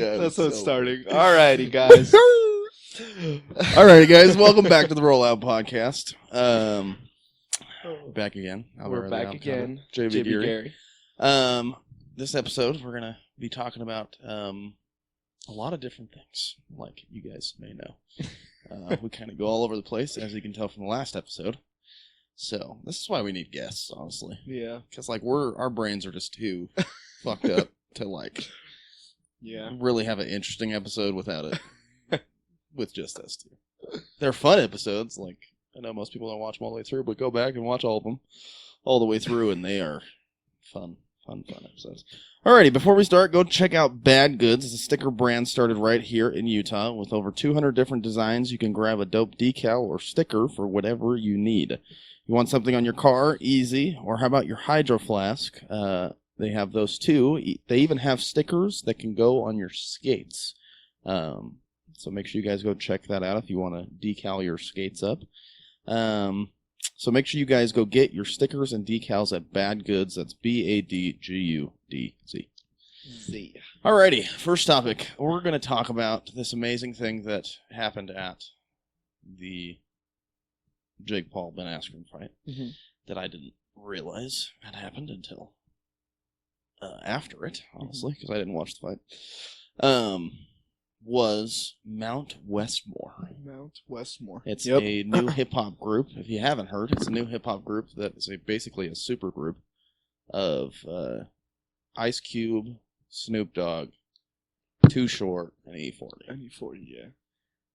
God. That's how it's starting. Alrighty, guys. Alrighty, guys. Welcome back to the Rollout Podcast. Back again. We're back again. JB Geary. This episode, we're going to be talking about a lot of different things, like you guys may know. We kind of go all over the place, as you can tell from the last episode. So, this is why we need guests, honestly. Yeah. Because, like, our brains are just too fucked up to, like, really have an interesting episode without it. With just us two. They're fun episodes. Like, I know most people don't watch them all the way through, but go back and watch all of them all the way through, and they are fun episodes. Alrighty, before we start, go check out Bad Goods. It's a sticker brand started right here in Utah. With over 200 different designs, you can grab a dope decal or sticker for whatever you need. You want something on your car? Easy. Or how about your hydro flask? They have those too. They even have stickers that can go on your skates. So make sure you guys go check that out if you want to decal your skates up. So make sure you guys go get your stickers and decals at Bad Goods. That's BADGUDZ. Alrighty, first topic. We're going to talk about this amazing thing that happened at the Jake Paul Ben Askren fight that I didn't realize had happened until after it, honestly, because I didn't watch the fight. Was Mount Westmore. Mount Westmore. It's a new hip-hop group. If you haven't heard, it's a new hip-hop group that is basically a supergroup of Ice Cube, Snoop Dogg, Too Short, and E40. And E40, yeah.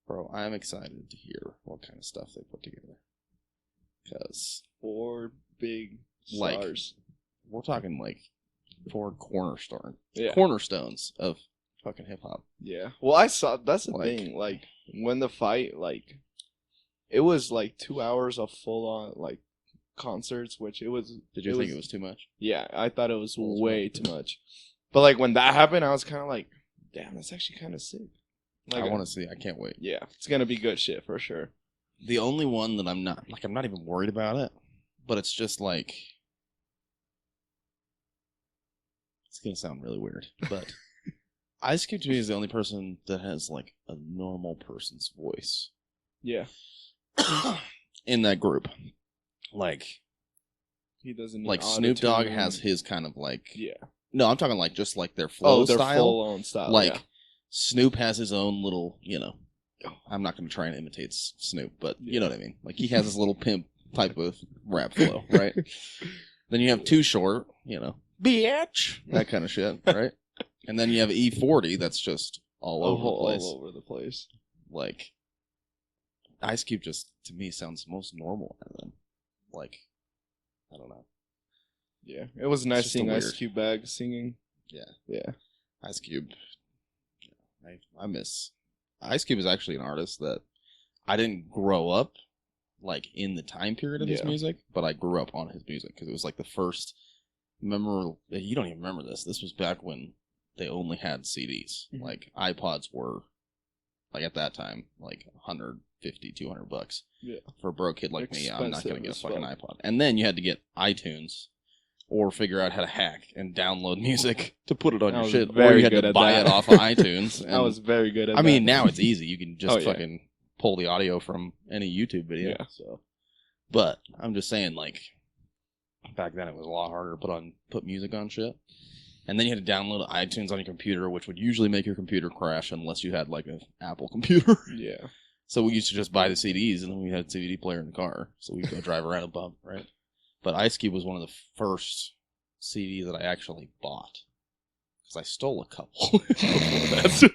Bro, I'm excited to hear what kind of stuff they put together. Because 4 big like, stars. We're talking like 4 cornerstones of fucking hip hop. Yeah. Well, I saw, that's the like, thing. Like, when the fight, like, it was like 2 hours of full on, like, concerts, which it was. Did you think it was too much? Yeah, I thought it was way too much. But, like, when that happened, I was kind of like, damn, that's actually kind of sick. Like, I want to see. I can't wait. Yeah, it's going to be good shit for sure. The only one that I'm not even worried about it, but it's just like, it's going to sound really weird, but Ice Cube to me is the only person that has like a normal person's voice. Yeah. In that group. Like, he doesn't need like Snoop Dogg has his kind of like, yeah. No, I'm talking like just like their flow their style. full-on style. Like, yeah. Snoop has his own little, I'm not going to try and imitate Snoop, but you know what I mean. Like, he has his little pimp type of rap flow, right? Then you have Too Short, bitch, that kind of shit, right? And then you have E40 that's just all over the place. All over the place. Like, Ice Cube just, to me, sounds most normal out of them. Like, I don't know. Yeah, it was nice seeing Ice Cube bag singing. Yeah. Ice Cube. I miss. Ice Cube is actually an artist that I didn't grow up, like, in the time period of his music, but I grew up on his music, because it was, like, the first memorable. You don't even remember this. This was back when they only had CDs. Mm-hmm. Like, iPods were, like, at that time, like, $150, $200. Yeah. For a broke kid like expensive me, I'm not going to get a fucking iPod. And then you had to get iTunes or figure out how to hack and download music to put it on your shit. Or you had to buy it off of iTunes. And, I was very good at that. I mean, now it's easy. You can just fucking pull the audio from any YouTube video. Yeah. So, but I'm just saying, like, back then it was a lot harder to put music on shit. And then you had to download iTunes on your computer, which would usually make your computer crash unless you had, like, an Apple computer. Yeah. So we used to just buy the CDs, and then we had a CD player in the car. So we'd go drive around and bump, right? But Ice Cube was one of the first CDs that I actually bought. Because I stole a couple before that.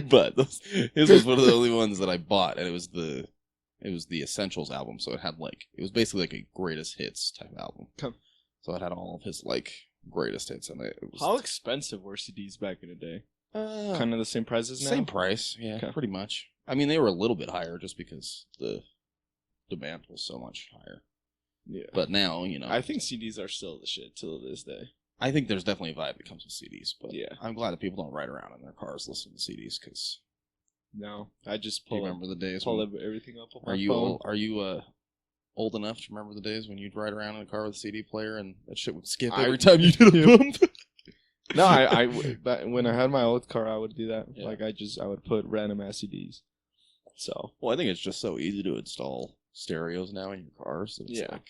But his was one of the only ones that I bought, and it was the Essentials album. So it was basically like a greatest hits type album. So it had all of his, like, greatest hits in it. How expensive were CDs back in the day? Kind of the same price as now? Same price, yeah, pretty much. I mean, they were a little bit higher just because the demand was so much higher. Yeah. But now, I think CDs are still the shit till this day. I think there's definitely a vibe that comes with CDs, but yeah. I'm glad that people don't ride around in their cars listening to CDs, because... No, I just pull everything up on my phone. Are you old enough to remember the days when you'd ride around in a car with a CD player and that shit would skip every time you did a bump? No, when I had my old car, I would do that. Yeah. Like, I would put random CDs. So. Well, I think it's just so easy to install stereos now in your cars. So it's like,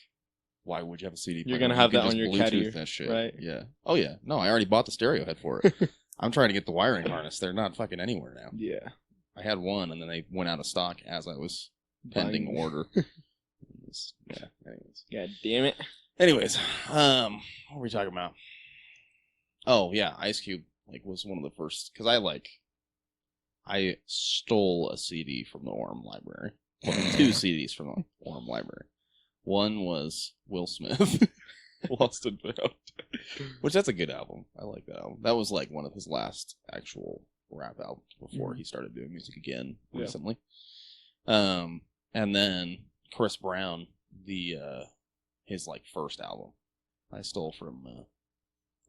why would you have a CD player? You're going to have that on your caddy, that shit. Right? Yeah. Oh, yeah. No, I already bought the stereo head for it. I'm trying to get the wiring harness. They're not fucking anywhere now. Yeah. I had one, and then they went out of stock as I was pending order. Yeah. Anyways. God damn it. Anyways, what were we talking about? Oh yeah, Ice Cube was one of the first because I stole a CD from the Orem library. Well, 2 CDs from the Orem library. One was Will Smith, Lost and Found, which that's a good album. I like that album. That was one of his last actual rap albums before he started doing music again recently. And then Chris Brown, his first album, I stole from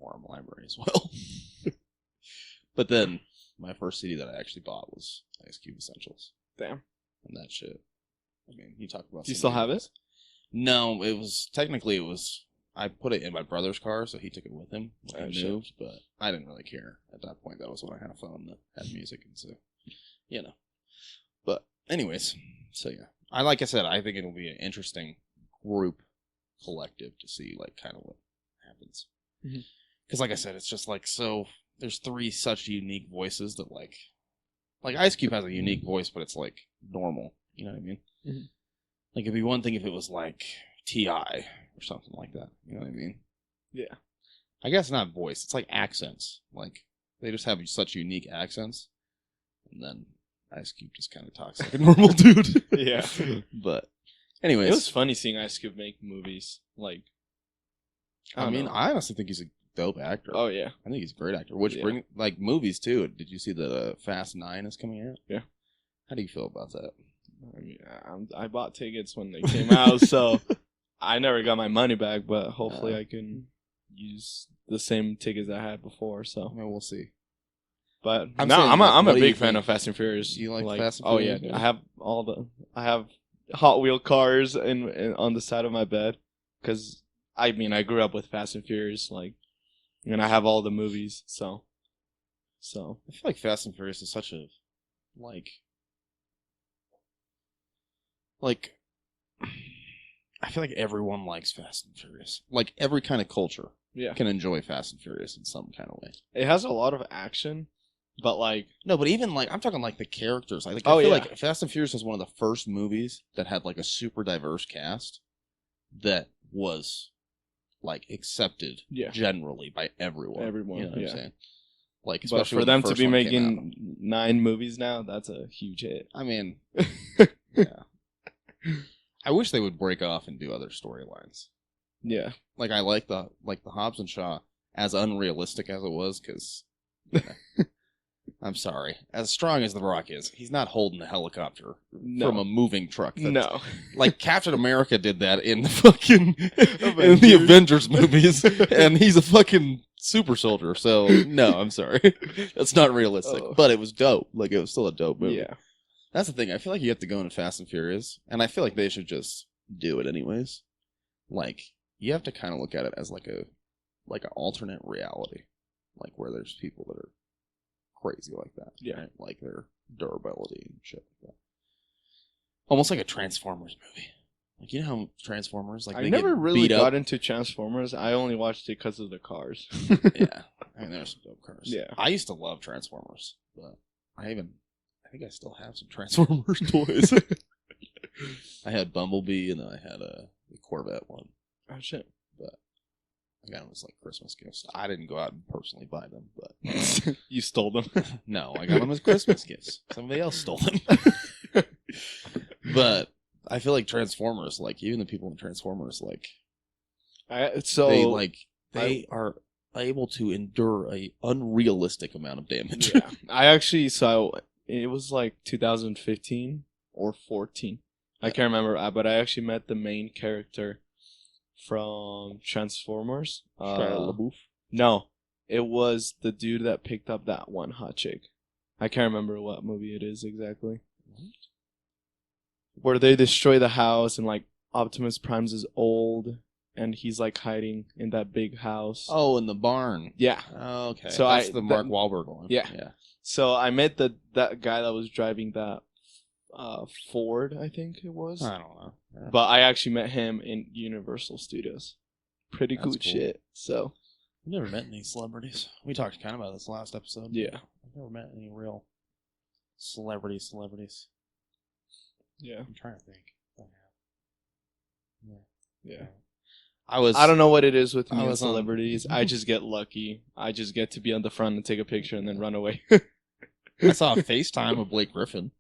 Orem library as well. But then my first CD that I actually bought was Ice Cube Essentials. Damn. And that shit. I mean, you talk about. Do you still have it? No, it was I put it in my brother's car, so he took it with him when he moved. But I didn't really care at that point. That was when I had a phone that had music, and so But anyways, so yeah, like I said, I think it'll be an interesting group collective to see kind of what happens. Because like I said, it's just so there's 3 such unique voices that like Ice Cube has a unique voice, but it's normal. You know what I mean? It'd be one thing if it was T.I. or something like that. You know what I mean? Yeah. I guess not voice. It's accents. They just have such unique accents, and then Ice Cube just kind of talks like a normal dude. Yeah. But anyways, it was funny seeing Ice Cube make movies. I honestly think he's a dope actor. Oh yeah, I think he's a great actor. Which bring movies too. Did you see that Fast 9 is coming out? Yeah. How do you feel about that? I mean, I bought tickets when they came out, so I never got my money back. But hopefully, I can use the same tickets I had before. So we'll see. But I'm a big fan of Fast and Furious. You like Fast and Furious? Oh yeah, I have Hot Wheel cars in on the side of my bed because I grew up with Fast and Furious, and I have all the movies. So I feel like Fast and Furious is such a I feel like everyone likes Fast and Furious. Every kind of culture can enjoy Fast and Furious in some kind of way. It has a lot of action, but no, but even I'm talking the characters. I feel like Fast and Furious was one of the first movies that had a super diverse cast that was accepted generally by everyone. Everyone, you know what I'm saying? Especially but for them to be making 9 movies now, that's a huge hit. I mean, yeah. I wish they would break off and do other storylines. Yeah. I like the Hobbs and Shaw, as unrealistic as it was, because I'm sorry, as strong as The Rock is, he's not holding a helicopter from a moving truck. No. Captain America did that in the fucking in the Avengers movies, and he's a fucking super soldier. So no, I'm sorry, that's not realistic. But it was dope. It was still a dope movie. Yeah. That's the thing. I feel like you have to go into Fast and Furious, and I feel like they should just do it anyways. You have to kind of look at it as an alternate reality, where there's people that are crazy like that. Yeah. Right? Their durability and shit like that. Almost like a Transformers movie. You know how Transformers, I never really got into Transformers. I only watched it because of the cars. Yeah. There's some dope cars. Yeah. I used to love Transformers, but I think I still have some Transformers toys. I had Bumblebee, and then I had the Corvette one. Oh, shit. But I got them as Christmas gifts. I didn't go out and personally buy them, but... You stole them? No, I got them as Christmas gifts. Somebody else stole them. But I feel like Transformers, even the people in Transformers, they are able to endure a unrealistic amount of damage. Yeah. I actually saw... It was 2015 or 14. I can't remember, but I actually met the main character from Transformers. Shia LaBeouf? No, it was the dude that picked up that one hot chick. I can't remember what movie it is exactly. Where they destroy the house and Optimus Prime's is old and he's like hiding in that big house. Oh, in the barn. Yeah. Oh, okay. So that's the Mark Wahlberg one. Yeah. Yeah. So I met that guy that was driving that Ford, I think it was. I don't know. Yeah. But I actually met him in Universal Studios. Pretty That's cool shit. So I've never met any celebrities. We talked kind of about this last episode. yeah. I've never met any real celebrities. Yeah. I'm trying to think. Yeah. I don't know what it is with me I and was on- celebrities. I just get lucky. I just get to be on the front and take a picture and then run away. I saw a FaceTime of Blake Griffin.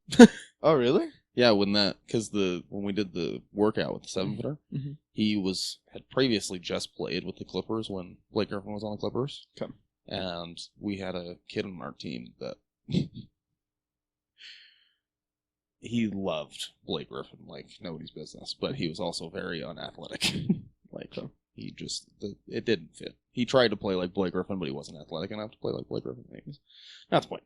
Oh, really? Yeah, when we did the workout with the 7-footer, Mm-hmm. he had previously just played with the Clippers when Blake Griffin was on the Clippers. Okay. And we had a kid on our team that he loved Blake Griffin like nobody's business, but he was also very unathletic. It didn't fit. He tried to play like Blake Griffin, but he wasn't athletic enough to play like Blake Griffin. Anyways, that's the point.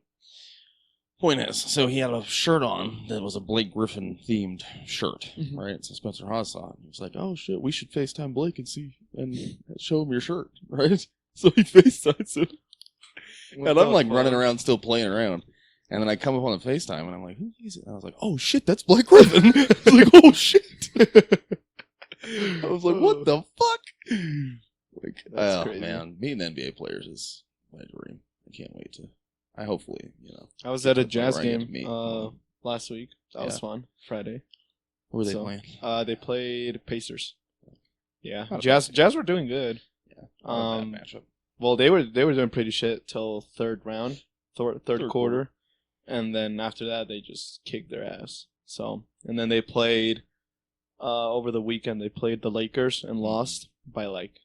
Point is, so he had a shirt on that was a Blake Griffin themed shirt, right? So Spencer Haas saw it, and he was like, "Oh shit, we should FaceTime Blake and show him your shirt, right?" So he FaceTimes him, and I'm like running around, still playing around, and then I come up on the FaceTime, and I'm like, "Who is it?" And I was like, "Oh shit, that's Blake Griffin!" I was like, "Oh shit!" I was like, "What the fuck?" Like, That's crazy. Man, meeting NBA players is my dream. I can't wait to. I hopefully, I was at a to the point Jazz where I get game to meet. last week. That was fun. Friday. Who were they So, playing? They played Pacers. Yeah, Not a Jazz were doing good. Yeah, not a bad matchup. Well, they were doing pretty shit till third round, third quarter. quarter, and then after that they just kicked their ass. So, and then they played over the weekend. They played the Lakers and lost by like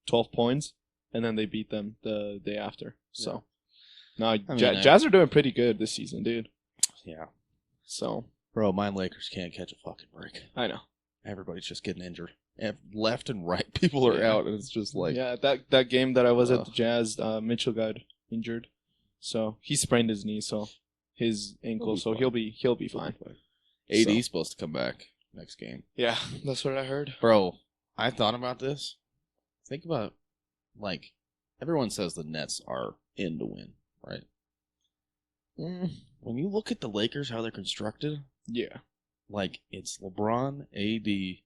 12 points, and then they beat them the day after. So, no, Jazz are doing pretty good this season, dude. Yeah. So, Bro, my Lakers can't catch a fucking break. I know. Everybody's just getting injured. Left and right, people are out, and it's just like... Yeah, that game that I was at the Jazz, Mitchell got injured. So, he sprained his knee, so his ankle, so he'll be fine. AD's supposed to come back next game. Yeah, that's what I heard. Bro, I thought about this. Think about, like, everyone says the Nets are in to win, right? When you look at the Lakers, how they're constructed, yeah, like, it's LeBron, AD,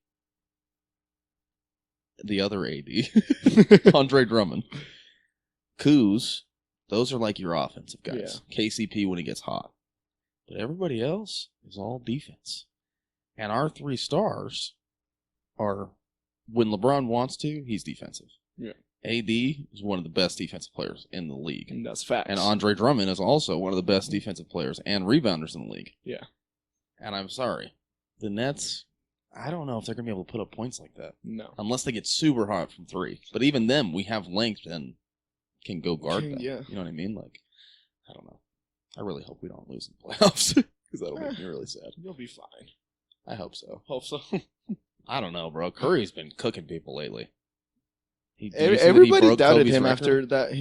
the other AD, Andre Drummond, Kuz, those are like your offensive guys. Yeah. KCP when he gets hot. But everybody else is all defense. And our 3 stars are, when LeBron wants to, he's defensive. Yeah. AD is one of the best defensive players in the league. And that's facts. And Andre Drummond is also one of the best defensive players and rebounders in the league. Yeah. And I'm sorry, the Nets, I don't know if they're going to be able to put up points like that. No. Unless they get super hot from 3. But even them, we have length and can go guard them. Yeah. You know what I mean? Like, I don't know. I really hope we don't lose in the playoffs. Because that'll make me really sad. You'll be fine. I hope so. Hope so. I don't know, bro. Curry's been cooking people lately. Everybody doubted Kobe's him record? after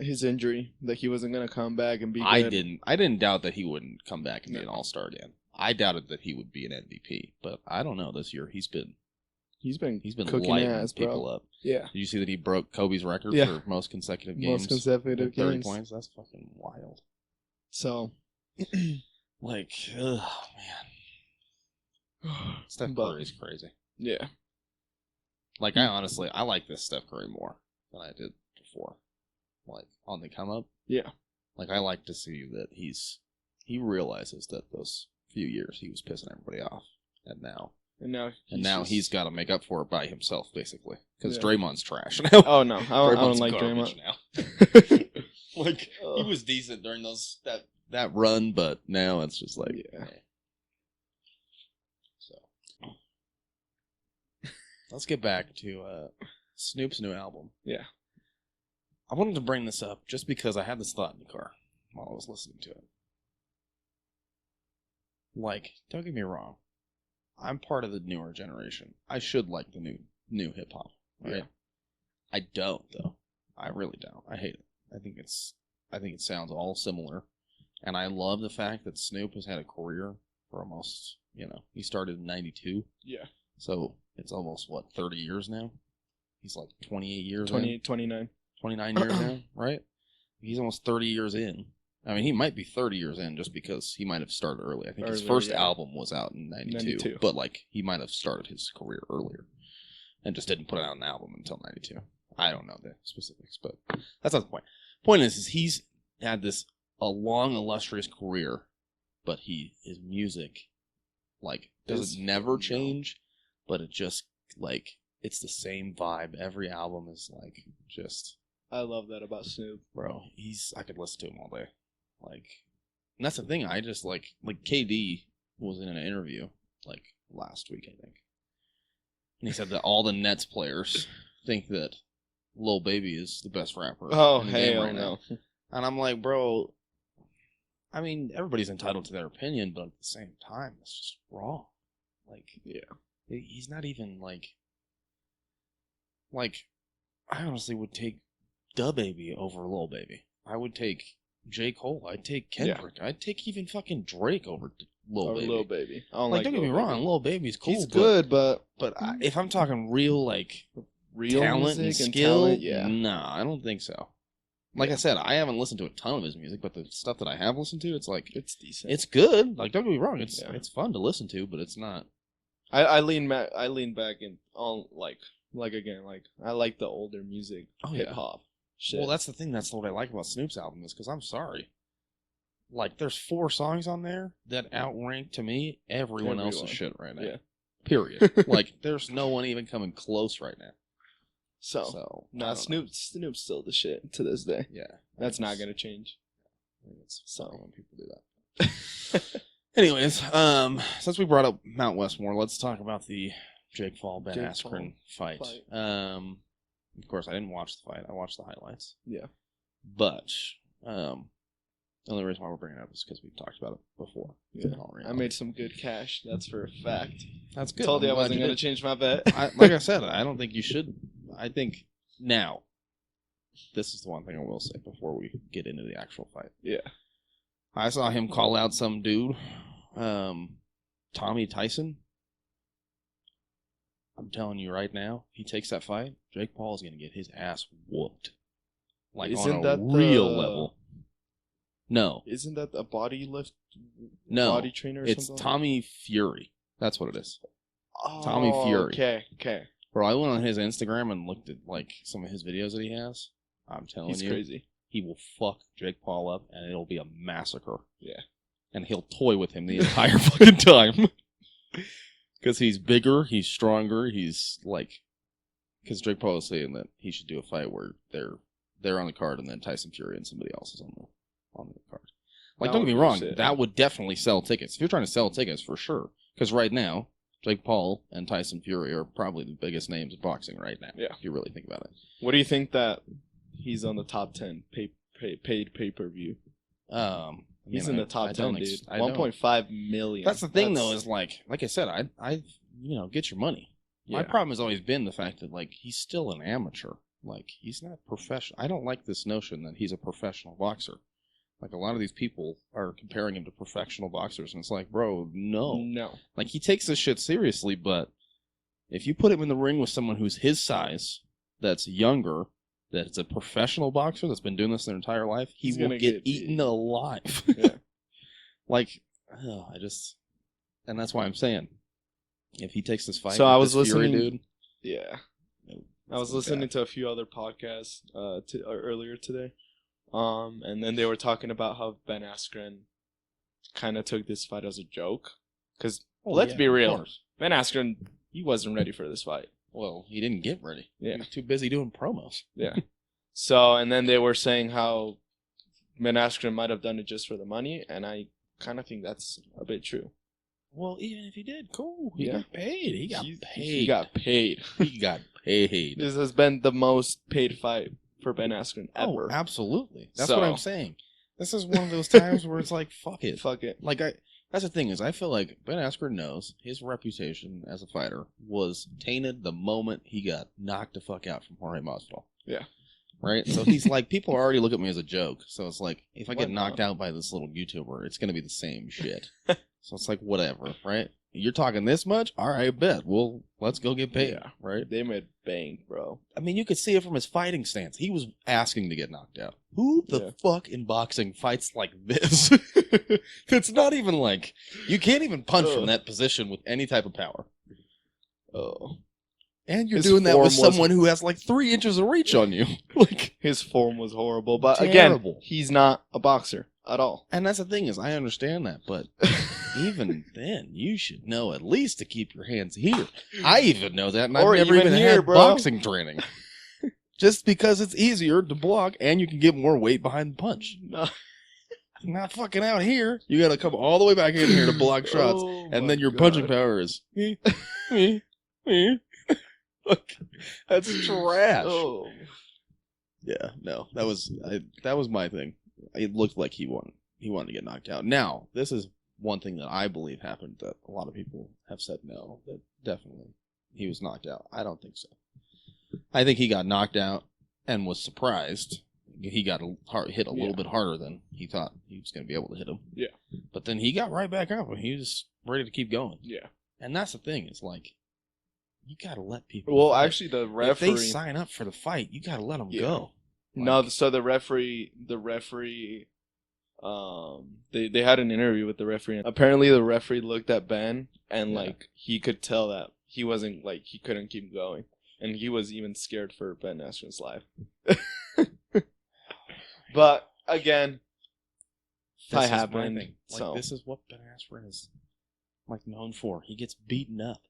his injury, that he wasn't going to come back and be good. I didn't doubt that he wouldn't come back and be an all-star again. I doubted that he would be an MVP, but I don't know. This year he's been cooking lighting ass, people bro. up. Yeah. Did you see that he broke Kobe's record for most consecutive games? Most consecutive 30 games. points. That's fucking wild. So, like, man, Steph Curry's crazy. Yeah. Like, I like this Steph Curry more than I did before. Like, on the come up. Yeah. Like, I like to see that he realizes that those few years he was pissing everybody off. And now he's got to make up for it by himself, basically. Because Draymond's trash now. Oh, no. I don't like Draymond. Now. Like, he was decent during that run, but now it's just like... Yeah. So... Let's get back to Snoop's new album. Yeah. I wanted to bring this up just because I had this thought in the car while I was listening to it. Like, don't get me wrong. I'm part of the newer generation. I should like the new hip-hop, right? Yeah. I don't, though. I really don't. I hate it. I think it sounds all similar. And I love the fact that Snoop has had a career for almost, he started in 92. Yeah. So it's almost, 30 years now? He's like 28 years 29. 29 years now, right? He's almost 30 years in. I mean, he might be 30 years in just because he might have started early. I think his first album was out in 92, but like he might have started his career earlier and just didn't put out an album until 92. I don't know the specifics, but that's not the point. Point is he's had a long, illustrious career, but his music, like, doesn't never change, but it just, like, it's the same vibe. Every album is, like, just... I love that about Snoop. Bro, I could listen to him all day. Like, and that's the thing, I just, like KD was in an interview, like, last week, I think. And he said that all the Nets players think that Lil Baby is the best rapper. Oh, hell no. And I'm like, bro, I mean, everybody's entitled to their opinion, but at the same time, it's just wrong. Like, yeah, he's not even, like, I honestly would take Da Baby over Lil Baby. I would take J. Cole. I'd take Kendrick. Yeah. I'd take even fucking Drake over Lil Baby. Don't get me wrong, Lil Baby's cool. He's good, but if I'm talking real talent and skill, nah, I don't think so. Like I said, I haven't listened to a ton of his music, but the stuff that I have listened to, it's like it's decent. It's good. Like, don't get me wrong, it's fun to listen to, but it's not. I lean back and all like again, like I like the older music, hip hop. Shit. Well, that's the thing. That's what I like about Snoop's album is because I'm sorry. Like, there's 4 songs on there that outrank, to me, everyone else's shit right now. Yeah. Period. Like, there's no one even coming close right now. So Snoop's still the shit to this day. Yeah. That's not going to change. It's funny when people do that. Anyways, since we brought up Mount Westmore, let's talk about the Jake Paul, Ben Askren fight. Of course, I didn't watch the fight. I watched the highlights. Yeah. But the only reason why we're bringing it up is because we've talked about it before. Yeah. I made some good cash. That's for a fact. That's good. Told you I wasn't going to change my bet. Like I said, I don't think you should. I think now, this is the one thing I will say before we get into the actual fight. Yeah. I saw him call out some dude, Tommy Tyson. I'm telling you right now, if he takes that fight, Jake Paul is going to get his ass whooped. Like, on a real level. No. Isn't that a body trainer or it's something? Tommy Fury. That's what it is. Oh, Tommy Fury. Okay. Bro, I went on his Instagram and looked at, like, some of his videos that he has. I'm telling you. He's crazy. He will fuck Jake Paul up, and it'll be a massacre. Yeah. And he'll toy with him the entire fucking time. Because he's bigger, he's stronger, he's, like... Because Jake Paul is saying that he should do a fight where they're on the card, and then Tyson Fury and somebody else is on the card. Like, don't get me wrong, that would definitely sell tickets. If you're trying to sell tickets, for sure. Because right now, Jake Paul and Tyson Fury are probably the biggest names in boxing right now. Yeah. If you really think about it. What do you think that he's on the top 10 paid pay-per-view? He's in the top 10, dude. 1.5 million. That's the thing, though, is like I said, I get your money. Yeah. My problem has always been the fact that, like, he's still an amateur. Like, he's not professional. I don't like this notion that he's a professional boxer. Like, a lot of these people are comparing him to professional boxers, and it's like, bro, no. Like, he takes this shit seriously, but if you put him in the ring with someone who's his size, that's younger, that's a professional boxer that's been doing this their entire life, he will get eaten alive. Yeah. Like, and that's why I'm saying, if he takes this fight, so I was listening, Fury dude, yeah, I was listening to a few other podcasts earlier today, and then they were talking about how Ben Askren kind of took this fight as a joke, because let's be real, Ben Askren, he wasn't ready for this fight. Well, he didn't get ready. Yeah. He was too busy doing promos. Yeah. So, and then they were saying how Ben Askren might have done it just for the money, and I kind of think that's a bit true. Well, even if he did, cool. He got paid. He got paid. He got paid. This has been the most paid fight for Ben Askren ever. Oh, absolutely. That's what I'm saying. This is one of those times where it's like, fuck it. Fuck it. Like, that's the thing is, I feel like Ben Askren knows his reputation as a fighter was tainted the moment he got knocked the fuck out from Jorge Masvidal. Yeah. Right? So he's like, people already look at me as a joke. So it's like, if I get knocked out by this little YouTuber, it's going to be the same shit. So it's like, whatever, right? you're talking this much? All right, bet. Well, let's go get paid. Yeah. Right? They made bank, bro. I mean, you could see it from his fighting stance. He was asking to get knocked out. Who the fuck in boxing fights like this? It's not even like, you can't even punch from that position with any type of power. Oh. And you're doing that with someone who has like 3 inches of reach on you. Like, his form was horrible. But terrible. Again, he's not a boxer at all. And that's the thing is, I understand that, but even then, you should know at least to keep your hands here. I even know that, and I've never even had boxing training. Just because it's easier to block, and you can get more weight behind the punch. No. Not fucking out here. You gotta come all the way back in here to block shots, and then your punching power is Look, that's trash. Oh. Yeah, no, that was my thing. It looked like he wanted to get knocked out. Now, this is one thing that I believe happened that a lot of people have said no, that definitely he was knocked out. I don't think so. I think he got knocked out and was surprised. He got hit a little bit harder than he thought he was going to be able to hit him. Yeah. But then he got right back up and he was ready to keep going. Yeah. And that's the thing. It's like, you got to let people fight. Actually, the referee... If they sign up for the fight, you got to let them go. Like, no, so the referee, they had an interview with the referee. Apparently, the referee looked at Ben and like he could tell that he wasn't like he couldn't keep going, and he was even scared for Ben Askren's life. But again, fight happened. Like, so this is what Ben Askren is like known for. He gets beaten up.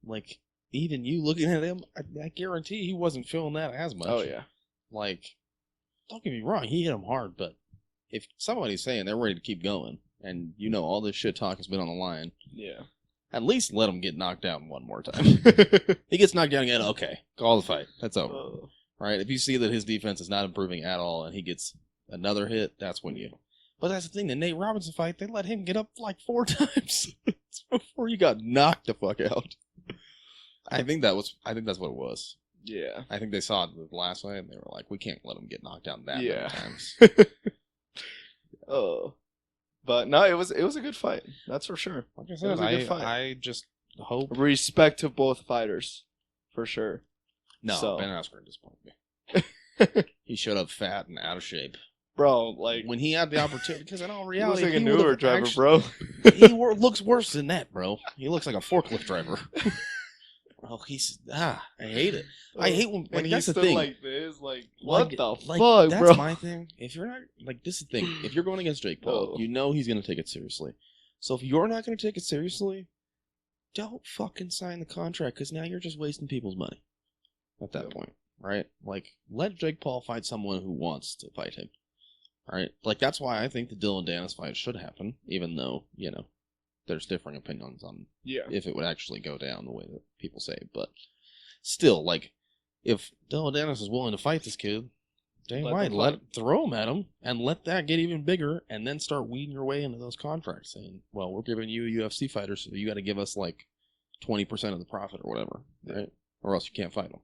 Like, even you looking at him, I guarantee he wasn't feeling that as much. Oh yeah. Like, don't get me wrong, he hit him hard, but if somebody's saying they're ready to keep going, and you know all this shit talk has been on the line, at least let him get knocked out one more time. He gets knocked down again, okay, call the fight. That's over. Right? If you see that his defense is not improving at all, and he gets another hit, that's when you... But that's the thing, the Nate Robinson fight, they let him get up like 4 times before he got knocked the fuck out. I think that's what it was. Yeah. I think they saw it the last fight, and they were like, we can't let him get knocked down that many times. Oh. But no, it was a good fight. That's for sure. Like I said, it was a good fight. I just hope... Respect to both fighters. For sure. No, Ben Askren disappointed me. He showed up fat and out of shape. Bro, like... When he had the opportunity, because in all reality... He looks like a newer driver, bro. He looks worse than that, bro. He looks like a forklift driver. Oh, I hate it. I hate when, like, that's the thing. Like this, like, what the fuck, that's bro? my thing. If you're not, like, this is the thing. If you're going against Jake Paul, you know he's going to take it seriously. So if you're not going to take it seriously, don't fucking sign the contract, because now you're just wasting people's money at that point, right? Like, let Jake Paul fight someone who wants to fight him, right? Like, that's why I think the Dylan Dennis fight should happen, even though, you know, there's differing opinions on if it would actually go down the way that people say. But still, like, if Dylan Dennis is willing to fight this kid, Dana White, throw him at him and let that get even bigger, and then start weeding your way into those contracts, saying, well, we're giving you a UFC fighter, so you got to give us like 20% of the profit or whatever, right? Or else you can't fight him.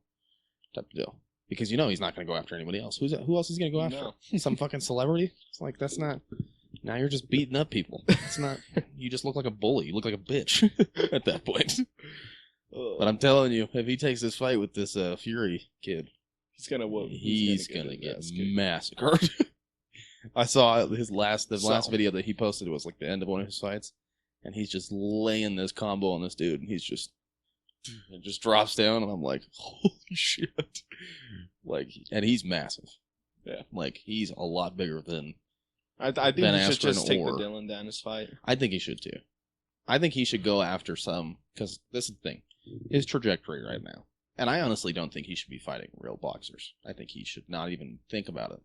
Type of deal. Because you know he's not going to go after anybody else. Who else is going to go after? No. Some fucking celebrity? It's like, that's not... Now you're just beating up people. It's not... You just look like a bully. You look like a bitch at that point. But I'm telling you, if he takes this fight with this Fury kid, he's gonna get massacred. I saw his last video that he posted was like the end of one of his fights, and he's just laying this combo on this dude, and it just drops down, and I'm like, holy shit! Like, and he's massive. Yeah, like he's a lot bigger than. I think he should just take the Dylan Dennis fight. I think he should too. I think he should go after some, because this is the thing, his trajectory right now. And I honestly don't think he should be fighting real boxers. I think he should not even think about it.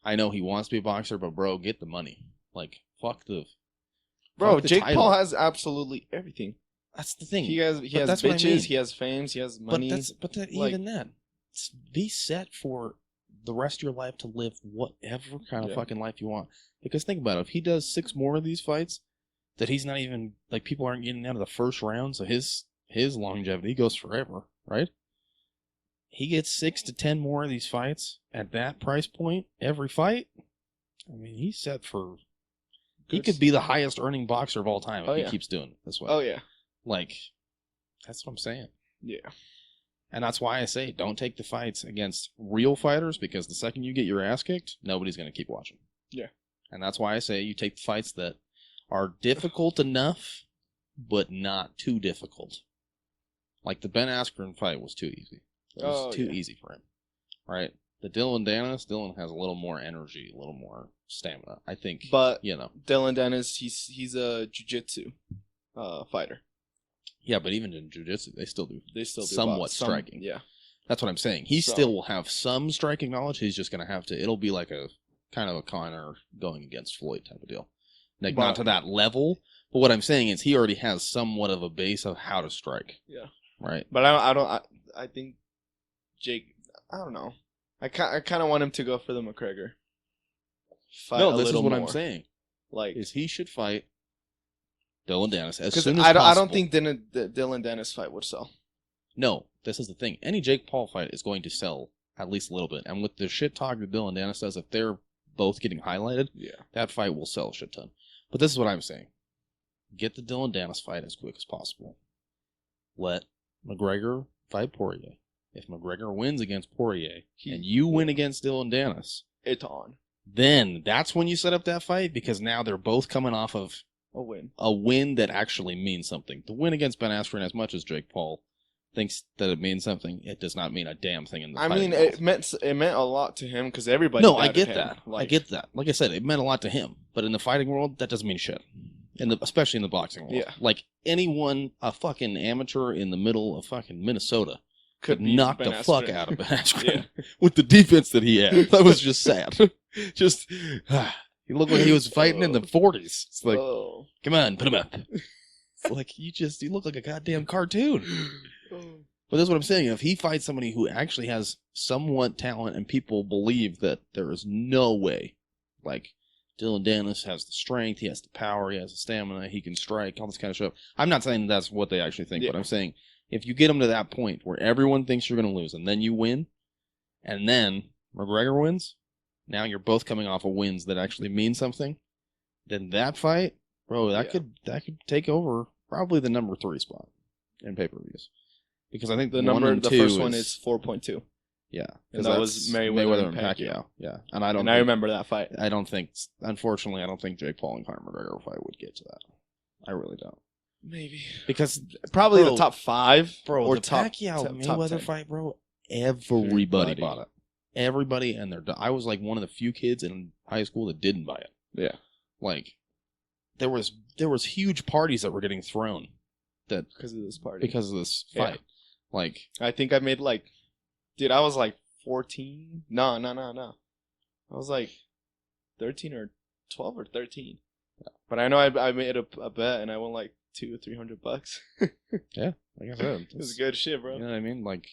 I know he wants to be a boxer, but bro, get the money. Like, fuck the Jake title. Paul has absolutely everything. That's the thing. He has bitches, he has fame, he has money. Even then, be set for the rest of your life to live whatever kind of fucking life you want. Because think about it, if he does 6 more of these fights, that he's not even, like, people aren't getting out of the first round, so his longevity goes forever, right? He gets 6 to 10 more of these fights at that price point every fight. I mean, he's set for... He could be the highest earning boxer of all time if he keeps doing it this way. Oh, yeah. Like, that's what I'm saying. Yeah. And that's why I say don't take the fights against real fighters, because the second you get your ass kicked, nobody's going to keep watching. Yeah. And that's why I say you take the fights that are difficult enough, but not too difficult. Like the Ben Askren fight was too easy. It was too easy for him. Right? The Dylan has a little more energy, a little more stamina, I think. But, you know, Dylan Dennis, he's a jiu-jitsu fighter. Yeah, but even in jiu-jitsu, they still do somewhat striking. Yeah. That's what I'm saying. He still will have some striking knowledge. He's just going to have to, it'll be like a kind of a Connor going against Floyd type of deal. Like, not to that level, but what I'm saying is he already has somewhat of a base of how to strike. Yeah. Right? But I think Jake, I don't know. I kind of want him to go for the McGregor fight. No, this is what I'm saying. Like, is he should fight Dylan Dennis as soon as possible. possible. I don't think the Dylan Dennis fight would sell. No, this is the thing. Any Jake Paul fight is going to sell at least a little bit. And with the shit talk that Dylan Dennis does, if they're both getting highlighted, that fight will sell a shit ton. But this is what I'm saying. Get the Dylan Dennis fight as quick as possible. Let McGregor fight Poirier. If McGregor wins against Poirier and you win against Dylan Dennis, it's on. Then that's when you set up that fight, because now they're both coming off of a win that actually means something. The win against Ben Askren, as much as Jake Paul thinks that it means something, it does not mean a damn thing in the fight. I mean, it meant a lot to him because everybody. No, I get that. I get that. Like I said, it meant a lot to him. But in the fighting world, that doesn't mean shit. Especially in the boxing world. Yeah. Like anyone, a fucking amateur in the middle of fucking Minnesota could knock the fuck out of Ben Askren with the defense that he had. That was just sad. Just, he looked like he was fighting in the 40s. It's like, come on, put him up. It's like, you look like a goddamn cartoon. But that's what I'm saying. If he fights somebody who actually has somewhat talent and people believe that there is no way, like Dylan Dennis has the strength, he has the power, he has the stamina, he can strike, all this kind of stuff. I'm not saying that's what they actually think, but I'm saying if you get them to that point where everyone thinks you're going to lose and then you win, and then McGregor wins, now you're both coming off of wins that actually mean something, then that fight, bro, that could take over probably the number 3 spot in pay-per-views. Because I think the first one is 4.2. Yeah, and that was Mayweather and Pacquiao. Yeah, and I remember that fight. Unfortunately, I don't think Jake Paul and Conor McGregor fight would get to that. I really don't. Maybe because probably the top 5, bro. Or the Pacquiao Mayweather fight, bro. Everybody bought it. Everybody, and I was like one of the few kids in high school that didn't buy it. Yeah, like there was huge parties that were getting thrown because of this fight. Yeah. Like I think I made like. Dude, I was like 14. No. I was like 13 or 12 or 13. Yeah. But I know I made a bet and I won like $200 or $300. Yeah, like I said, it was good shit, bro. You know what I mean? Like,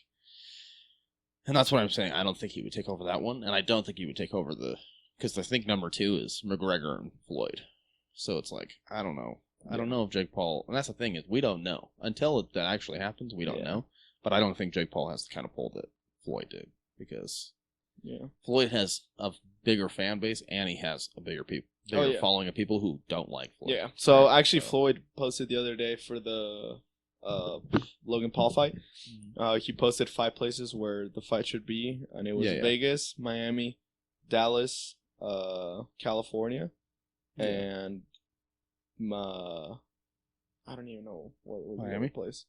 and that's what I'm saying. I don't think he would take over that one, and I don't think he would take over because I think number 2 is McGregor and Floyd. So it's like I don't know. I don't know if Jake Paul. And that's the thing is we don't know until that actually happens. We don't know. But I don't think Jake Paul has the kind of pull that Floyd did, because Floyd has a bigger fan base and he has a bigger following of people who don't like Floyd. Yeah. So actually, Floyd posted the other day for the Logan Paul fight. He posted 5 places where the fight should be, and it was Vegas, Miami, Dallas, California, and I don't even know what was the other place.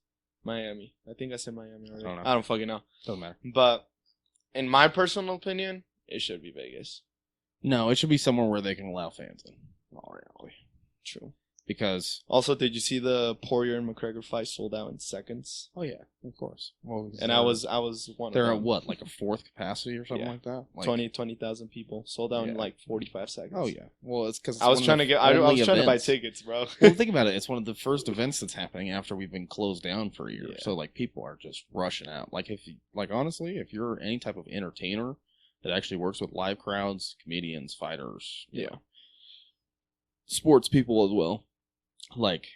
Miami. I think I said Miami already. I don't fucking know. Doesn't matter. But in my personal opinion, it should be Vegas. No, it should be somewhere where they can allow fans in. All reality. True. Because also, did you see the Poirier and McGregor fight sold out in seconds? Oh yeah, of course. Well, and I was one. They're at what, like a 4th capacity or something like that? Like 20,000 people sold out in like 45 seconds. Oh yeah. Well, it's because I was trying to buy tickets, bro. Well, think about it. It's one of the first events that's happening after we've been closed down for a year. So like people are just rushing out. Like honestly, if you're any type of entertainer that actually works with live crowds, comedians, fighters, you know, sports people as well. Like,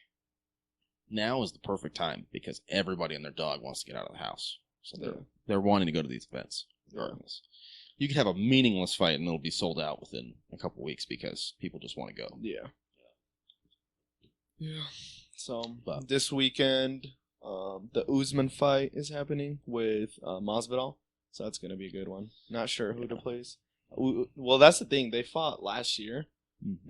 now is the perfect time because everybody and their dog wants to get out of the house. So they're wanting to go to these events regardless. You could have a meaningless fight and it'll be sold out within a couple weeks because people just want to go. Yeah. So this weekend, the Usman fight is happening with Masvidal. So that's gonna be a good one. Not sure who to place. Well, that's the thing. They fought last year,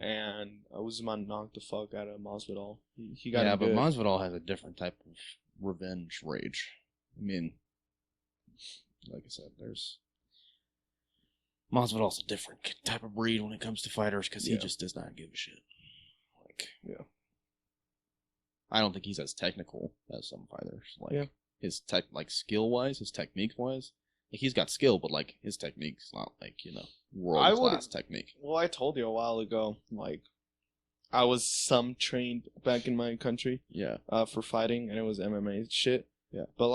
and Usman knocked the fuck out of Masvidal. He got him good. But Masvidal has a different type of revenge rage. I mean, like I said, Masvidal's a different type of breed when it comes to fighters because he just does not give a shit. I don't think he's as technical as some fighters. His skill wise, his technique wise, he's got skill, but his technique's not world class technique. Well, I told you a while ago, I was some trained back in my country. Yeah. For fighting, and it was MMA shit. Yeah. But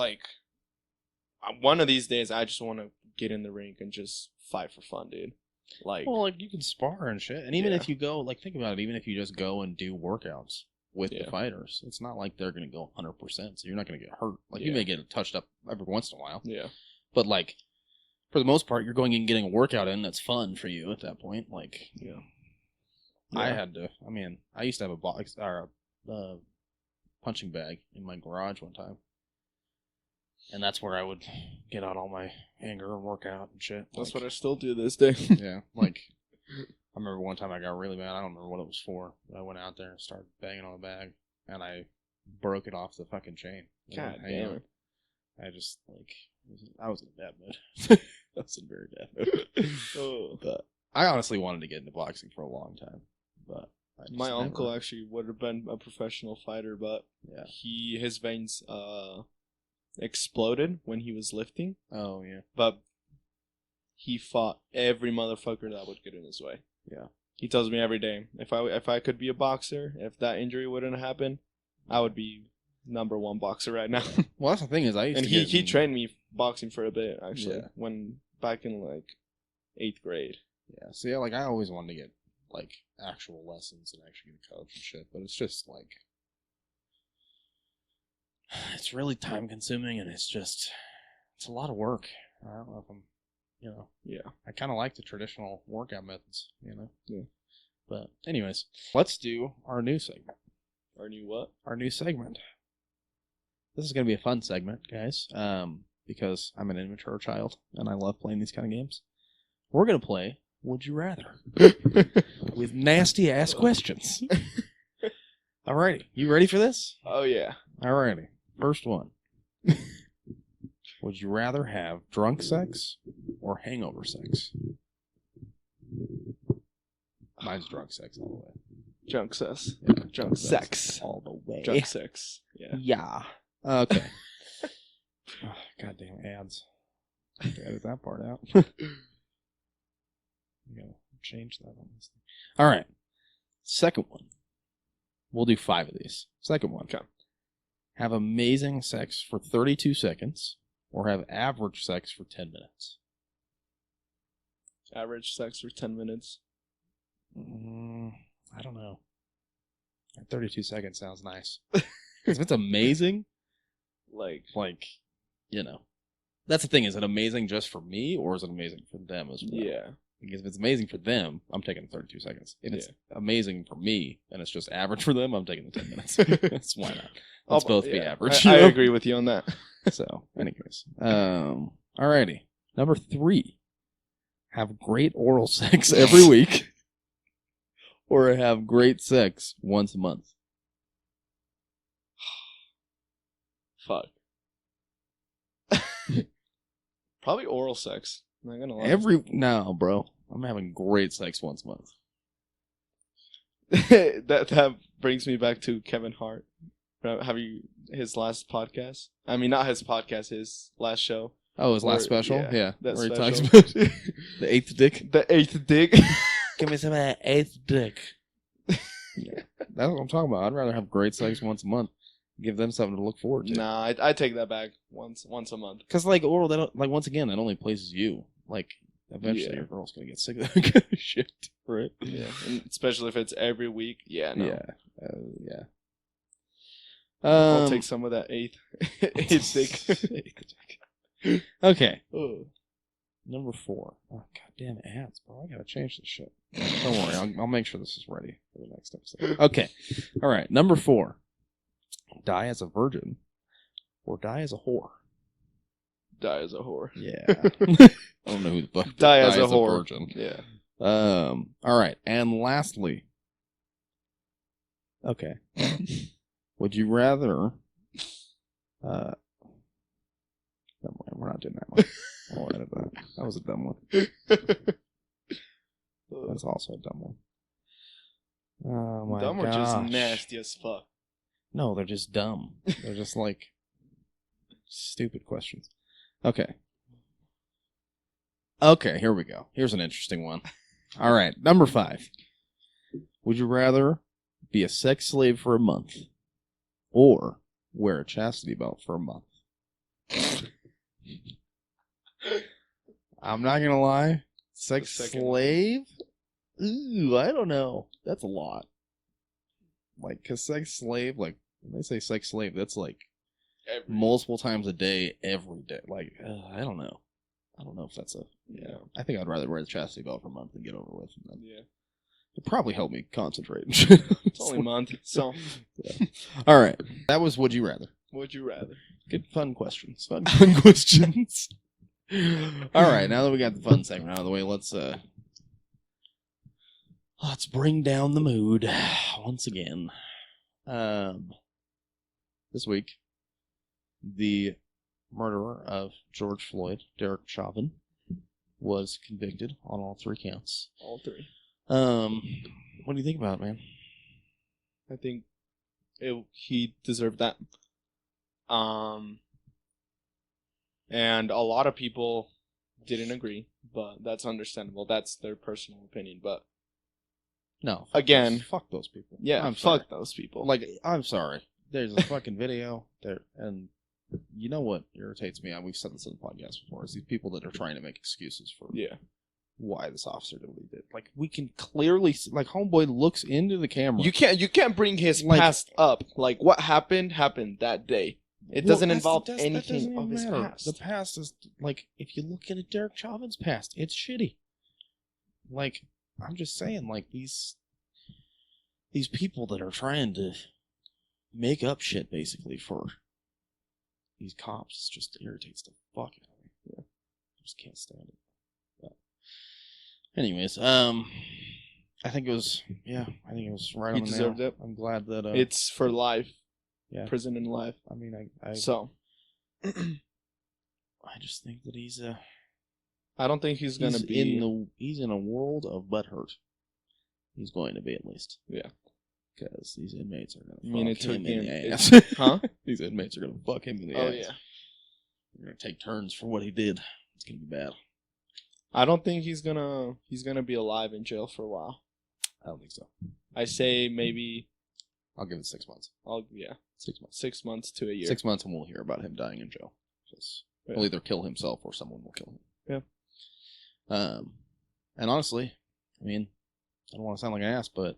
one of these days, I just want to get in the ring and just fight for fun, dude. You can spar and shit, and even if you go, think about it, even if you just go and do workouts with the fighters, it's not like they're going to go 100%, so you're not going to get hurt. You may get touched up every once in a while. Yeah. But, for the most part, you're going and getting a workout in that's fun for you at that point. I used to have a box or a punching bag in my garage one time. And that's where I would get out all my anger and work out and shit. That's what I still do this day. Yeah, I remember one time I got really mad. I don't remember what it was for. But I went out there and started banging on the bag, and I broke it off the fucking chain. God damn it. I just, I was in a bad mood. I was in a very bad mood. But I honestly wanted to get into boxing for a long time. But my uncle actually would have been a professional fighter, but his veins exploded when he was lifting. Oh, yeah. But he fought every motherfucker that would get in his way. Yeah. He tells me every day, if I could be a boxer, if that injury wouldn't happen, I would be #1 boxer right now. Well, that's the thing is he trained me boxing for a bit, actually, when back in 8th grade. Yeah. So yeah, I always wanted to get actual lessons and actually get a coach and shit, but it's just it's really time consuming, and it's a lot of work. I don't know if I'm, I kind of like the traditional workout methods, Yeah. But anyways, let's do our new segment. Our new what? Our new segment. This is going to be a fun segment, guys, because I'm an immature child, and I love playing these kind of games. We're going to play Would You Rather with nasty-ass questions. Alrighty, you ready for this? Oh, yeah. Alrighty. First one. Would you rather have drunk sex or hangover sex? Mine's drunk sex all the way. Drunk sex. Yeah, drunk sex. All the way. Drunk sex. Yeah. Yeah. Okay. Goddamn ads. Edit that part out. You gotta change that on this thing. Alright. Second one. We'll do 5 of these. Second one. Okay. Have amazing sex for 32 seconds or have average sex for 10 minutes? Average sex for 10 minutes. I don't know. 32 seconds sounds nice. If it's amazing, that's the thing. Is it amazing just for me or is it amazing for them as well? Yeah. Because if it's amazing for them, I'm taking 32 seconds. If it's amazing for me and it's just average for them, I'm taking the 10 minutes. That's why not. Let's both be average. I agree with you on that. So, anyways. Alrighty. Number 3. Have great oral sex every week or have great sex once a month. Fuck. Probably oral sex. I'm not gonna lie. No, bro. I'm having great sex once a month. that brings me back to Kevin Hart. Have you his last podcast? I mean, not his podcast. His last show. Oh, his last special. Yeah, where he talks about the 8th dick. The 8th dick. Give me some of that 8th dick. Yeah, that's what I'm talking about. I'd rather have great sex once a month. Give them something to look forward to. Nah, I take that back once a month. Because oral, once again, that only pleases you. Eventually your girl's gonna get sick of that kind of shit, right? Yeah, and especially if it's every week. Yeah, no. Yeah. I'll take some of that 8th dick. Okay. Number 4. Oh, goddamn ads, bro! I gotta change this shit. Don't worry, I'll make sure this is ready for the next episode. Okay. All right. Number 4. Die as a virgin or die as a whore? Die as a whore. Yeah. I don't know who the fuck Die as a whore. virgin. Yeah. All right. And lastly, okay. Would you rather... never mind, we're not doing that one. I'll edit that. That was a dumb one. That's also a dumb one. Oh my dumb gosh. or just nasty as fuck? No, they're just dumb. They're just like stupid questions. Okay. Okay, here we go. Here's an interesting one. All right, number 5. Would you rather be a sex slave for a month or wear a chastity belt for a month? I'm not going to lie. Sex slave? Ooh, I don't know. That's a lot. Like, because sex slave, like, when they say sex slave, that's like multiple times a day, every day. Like, I don't know. I don't know if that's a... Yeah. I think I'd rather wear the chastity belt for a month and get over with. And then it'd probably help me concentrate. It's only a month, so... Yeah. All right. That was Would You Rather. Would you rather? Good fun questions. Fun questions. All right. Now that we got the fun segment out of the way, let's bring down the mood once again. This week, the murderer of George Floyd, Derek Chauvin, was convicted on all 3 counts. All 3. What do you think about it, man? I think he deserved that. And a lot of people didn't agree, but that's understandable. That's their personal opinion, but no. Again, fuck those people. Yeah, fuck those people. Like, I'm sorry. There's a fucking video there, and you know what irritates me? We've said this in the podcast before, is these people that are trying to make excuses for why this officer did what he did. Like, we can clearly see, like, homeboy looks into the camera. You can't bring his past up. Like, what happened that day. It doesn't involve anything of his past. The past is, like, if you look at Derek Chauvin's past, it's shitty. Like, I'm just saying, like, these people that are trying to make up shit, basically, for these cops, just irritates the fuck out of me. Yeah. I just can't stand it. But anyways, I think it was right on the nail. He deserved it. I'm glad that... it's for life. Yeah. Prison and life. I mean, I just think that he's I don't think he's gonna be he's in a world of butthurt. He's going to be, at least. Yeah. Because these inmates are gonna fuck him in the ass. Huh? These inmates are gonna fuck him in the ass. Oh yeah. They're gonna take turns for what he did. It's gonna be bad. I don't think he's gonna be alive in jail for a while. I don't think so. I say maybe I'll give it 6 months. 6 months. 6 months to a year. 6 months and we'll hear about him dying in jail. He'll either kill himself or someone will kill him. Yeah. And honestly, I mean, I don't want to sound like an ass, but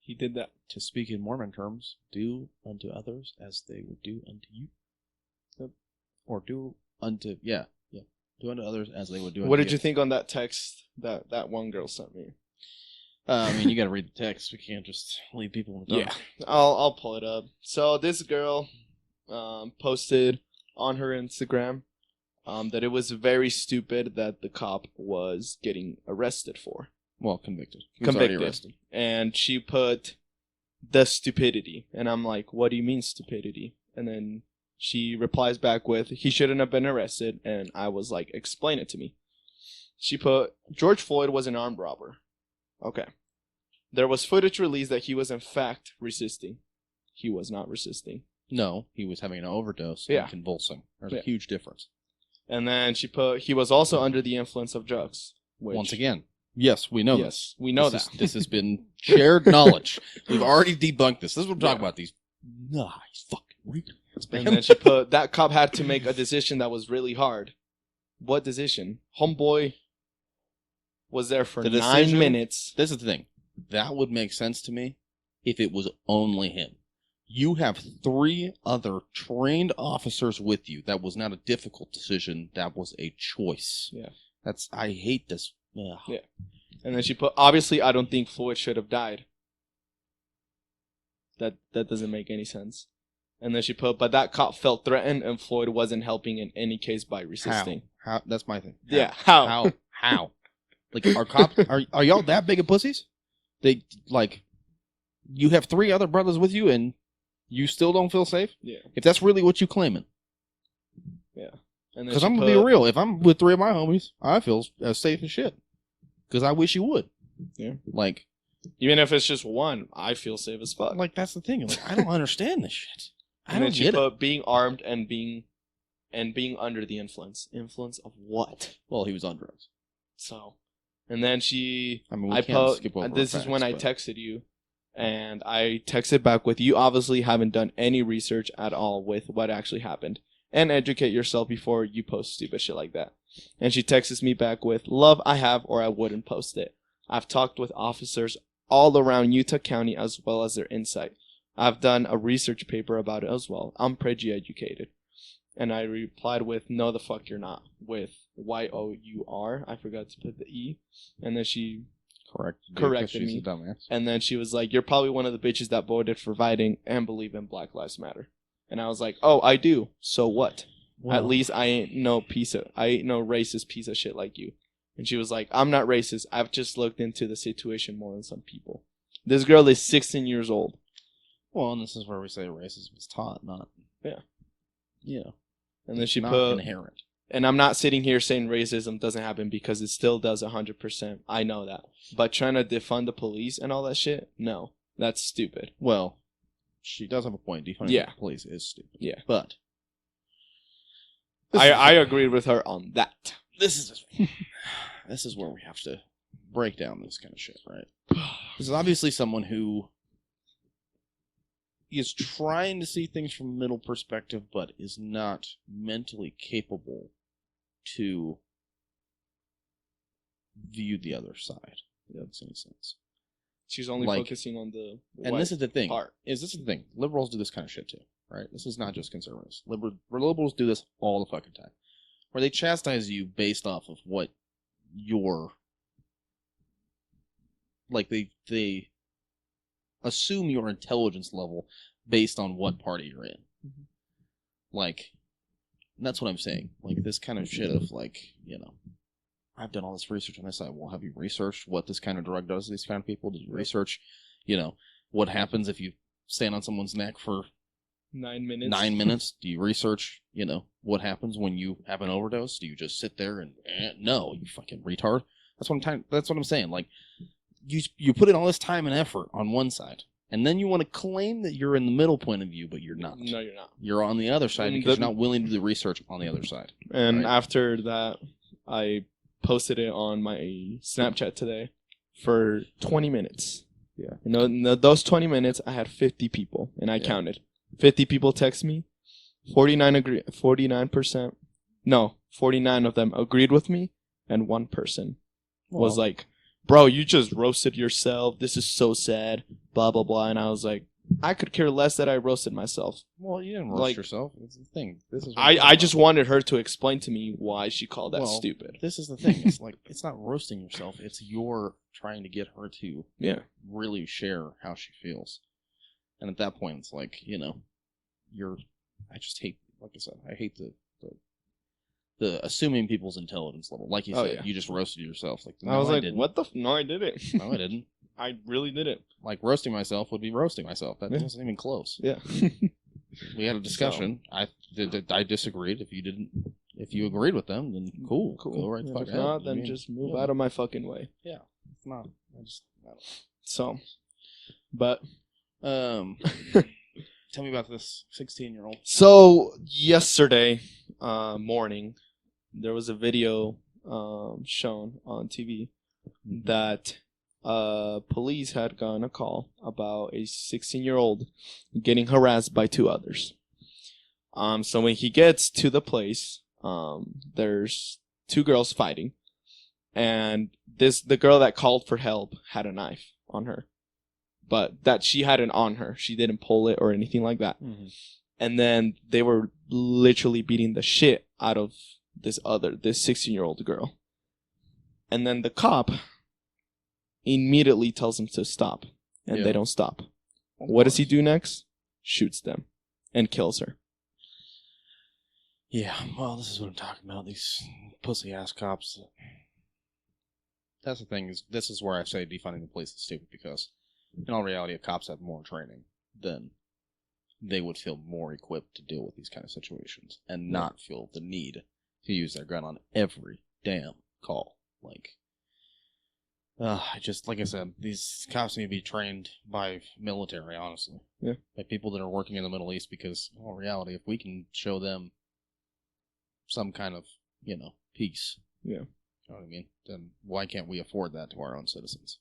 he did that. To speak in Mormon terms, do unto others as they would do unto you. Yep. Or do unto others as they would do unto you. What did you think on that text that one girl sent me? I mean, you got to read the text. We can't just leave people in the dark. Yeah, I'll pull it up. So this girl posted on her Instagram that it was very stupid that the cop was getting arrested for. Well, convicted. He was already arrested. And she put the stupidity. And I'm like, what do you mean stupidity? And then she replies back with, he shouldn't have been arrested. And I was like, explain it to me. She put, George Floyd was an armed robber. Okay. There was footage released that he was in fact resisting. He was not resisting. No, he was having an overdose and convulsing. There's a huge difference. And then she put, he was also under the influence of drugs. Which, once again, yes, we know this. We know that. This has been shared knowledge. We've already debunked this. This is what we're talking about. These nice fucking retards, man. And then she put, that cop had to make a decision that was really hard. What decision? Homeboy was there for 9 minutes. This is the thing. That would make sense to me if it was only him. You have 3 other trained officers with you. That was not a difficult decision. That was a choice. Yeah. I hate this. Ugh. Yeah. And then she put, obviously, I don't think Floyd should have died. That doesn't make any sense. And then she put, but that cop felt threatened and Floyd wasn't helping in any case by resisting. How? That's my thing. How? How? Like, are cops, are y'all that big of pussies? They, like, you have 3 other brothers with you and you still don't feel safe? Yeah. If that's really what you claiming. Yeah. Because I'm going to be real. If I'm with 3 of my homies, I feel as safe as shit. Because I wish you would. Yeah. Like. Even if it's just 1, I feel safe as fuck. Like, that's the thing. Like, I don't understand this shit. I don't get it. Being armed and being under the influence. Influence of what? Well, he was on drugs. So. And then she. I mean, we can't skip over this facts, is when I texted you. And I texted back with, you obviously haven't done any research at all with what actually happened. And educate yourself before you post stupid shit like that. And she texts me back with, love, I have, or I wouldn't post it. I've talked with officers all around Utah County as well as their insight. I've done a research paper about it as well. I'm pretty educated. And I replied with, no the fuck you're not. With Y-O-U-R. I forgot to put the E. And then she corrected me. A dumbass. And then she was like, you're probably one of the bitches that voted for Biden and believe in Black Lives Matter. And I was like, oh, I do. So what? Well, at least I ain't no racist piece of shit like you. And she was like, I'm not racist. I've just looked into the situation more than some people. This girl is 16 years old. Well, and this is where we say racism is taught, not. Yeah. Yeah. And then she not put. Inherent. And I'm not sitting here saying racism doesn't happen because it still does 100%. I know that. But trying to defund the police and all that shit, no. That's stupid. Well, she does have a point. Defunding the police is stupid. Yeah. But. I agree with her on that. This is where we have to break down this kind of shit, right? This is obviously someone who is trying to see things from a middle perspective, but is not mentally capable to view the other side. If that makes any sense. She's only focusing on the and this is the thing. part. This is the thing. Liberals do this kind of shit too, right? This is not just conservatives. Liberals do this all the fucking time. Where they chastise you based off of what your, like, they assume your intelligence level based on what party you're in. Mm-hmm. Like, that's what I'm saying. Like, this kind of shit of, like, you know, I've done all this research on this side. Well, have you researched what this kind of drug does to these kind of people? Did you research, you know, what happens if you stand on someone's neck for 9 minutes? 9 minutes? Do you research, you know, what happens when you have an overdose? Do you just sit there and, no, you fucking retard? That's what I'm saying. Like, you put in all this time and effort on one side, and then you want to claim that you're in the middle point of view, but you're not. No, you're not. You're on the other side because you're not willing to do research on the other side. And right? After that, I posted it on my Snapchat today for 20 minutes. Yeah. You know, in those 20 minutes, I had 50 people, and I counted. 50 people text me. 49 of them agreed with me, and one person was like, bro, you just roasted yourself. This is so sad. Blah, blah, blah. And I was like, I could care less that I roasted myself. Well, you didn't roast yourself. That's the thing. This is I just wanted her to explain to me why she called that stupid. This is the thing. It's like, it's not roasting yourself. It's you're trying to get her to really share how she feels. And at that point, it's like, you know, I just hate, like I said, I hate the assuming people's intelligence level. Like you said, you just roasted yourself. Like, I was like, what the? No, I didn't. No, I didn't. I really didn't. Like, roasting myself would be roasting myself. That wasn't even close. Yeah. We had a discussion. So. I disagreed. If you agreed with them, then cool. Go right the fuck out. If not, then just move out of my fucking way. Yeah. It's not. I don't. So, but tell me about this 16-year-old. So yesterday morning, there was a video shown on TV that police had gotten a call about a 16-year-old getting harassed by 2 others. So when he gets to the place, there's 2 girls fighting, and the girl that called for help had a knife on her, but that she had it on her. She didn't pull it or anything like that. Mm-hmm. And then they were literally beating the shit out of this 16-year-old girl. And then the cop immediately tells them to stop, and they don't stop. What does he do next? Shoots them and kills her. Yeah, well, this is what I'm talking about. These pussy-ass cops. That's the thing. This is where I say defunding the police is stupid, because in all reality, if cops had more training, then they would feel more equipped to deal with these kind of situations and not feel the need to use their gun on every damn call. Like I said, these cops need to be trained by military, honestly. Yeah. By people that are working in the Middle East, because in all reality, if we can show them some kind of, peace. Yeah. You know what I mean? Then why can't we afford that to our own citizens?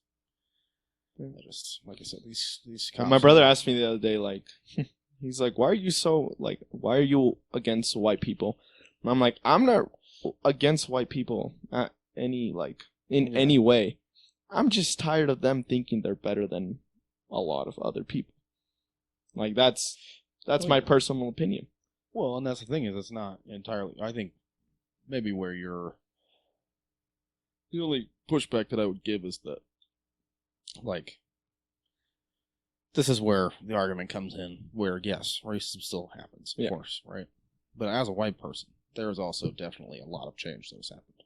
Yeah. Like I said, these cops. My brother asked me the other day, he's like, why are you against white people? And I'm like, I'm not against white people at any, any way. I'm just tired of them thinking they're better than a lot of other people. That's my personal opinion. Well, and that's the thing, is it's not entirely, I think maybe where the only pushback that I would give is that, this is where the argument comes in, where, yes, racism still happens, of course, right? But as a white person, there is also definitely a lot of change that has happened,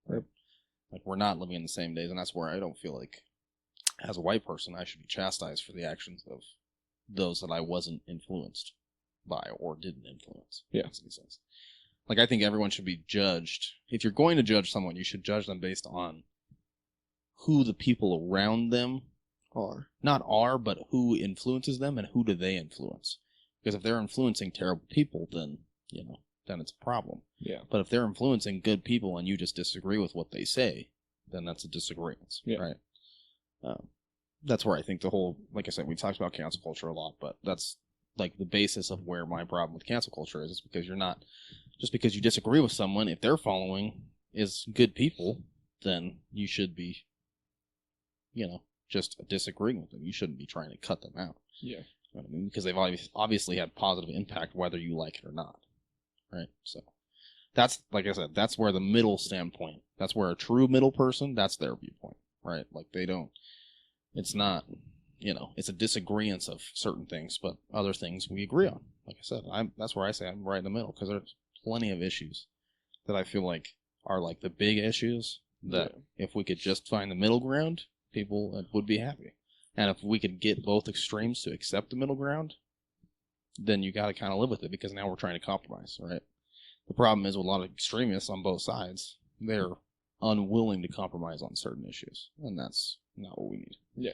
right? We're not living in the same days, and that's where I don't feel like, as a white person, I should be chastised for the actions of those that I wasn't influenced by or didn't influence. Yeah. Makes any sense. I think everyone should be judged. If you're going to judge someone, you should judge them based on who the people around them are. Not are, but who influences them and who do they influence. Because if they're influencing terrible people, then, then it's a problem. Yeah. But if they're influencing good people and you just disagree with what they say, then that's a disagreement. Yeah. Right? That's where I think the whole, like I said, we talked about cancel culture a lot, but that's the basis of where my problem with cancel culture is because you're not, just because you disagree with someone, if their following is good people, then you should be, just disagreeing with them. You shouldn't be trying to cut them out. Yeah. You know what I mean? Because they've obviously had positive impact whether you like it or not. Right? So that's, like I said, that's where the middle standpoint, that's where a true middle person, that's their viewpoint. Right? It's not, it's a disagreement of certain things, but other things we agree on. Like I said, that's where I say I'm right in the middle, because there's plenty of issues that I feel like are the big issues that if we could just find the middle ground, people would be happy. And if we could get both extremes to accept the middle ground, then you got to kind of live with it, because now we're trying to compromise, right? The problem is with a lot of extremists on both sides, they're unwilling to compromise on certain issues, and that's not what we need. Yeah.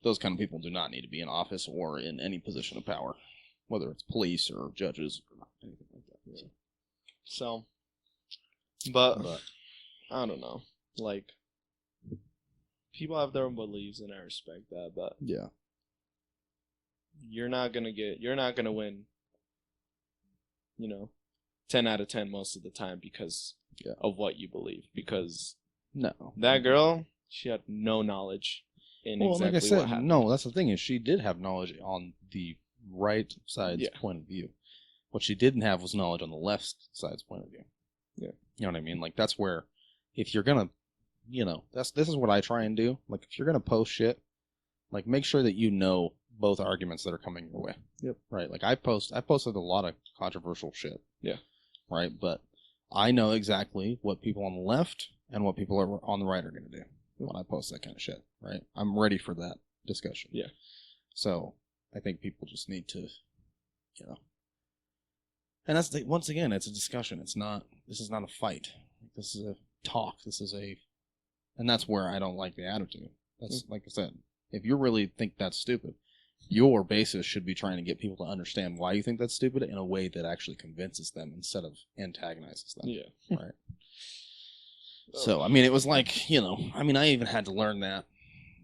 Those kind of people do not need to be in office or in any position of power, whether it's police or judges or anything like that. Yeah. So, but I don't know. People have their own beliefs, and I respect that. But yeah, you're not gonna win. 10 out of 10 most of the time because of what you believe. Because that girl, she had no knowledge in exactly like I said, what happened. No, that's the thing, is she did have knowledge on the right side's point of view. What she didn't have was knowledge on the left side's point of view. Yeah. You know what I mean? That's where, if you're gonna, this is what I try and do. If you're gonna post shit, make sure that you know both arguments that are coming your way. Yep. Right? I posted a lot of controversial shit. Yeah. Right? But I know exactly what people on the left and what people on the right are going to do when I post that kind of shit. Right? I'm ready for that discussion. Yeah. So I think people just need to, and that's once again, it's a discussion. This is not a fight. This is a talk. And that's where I don't like the attitude. That's like I said, if you really think that's stupid, your basis should be trying to get people to understand why you think that's stupid in a way that actually convinces them instead of antagonizes them. Yeah. Right. So, it was I even had to learn that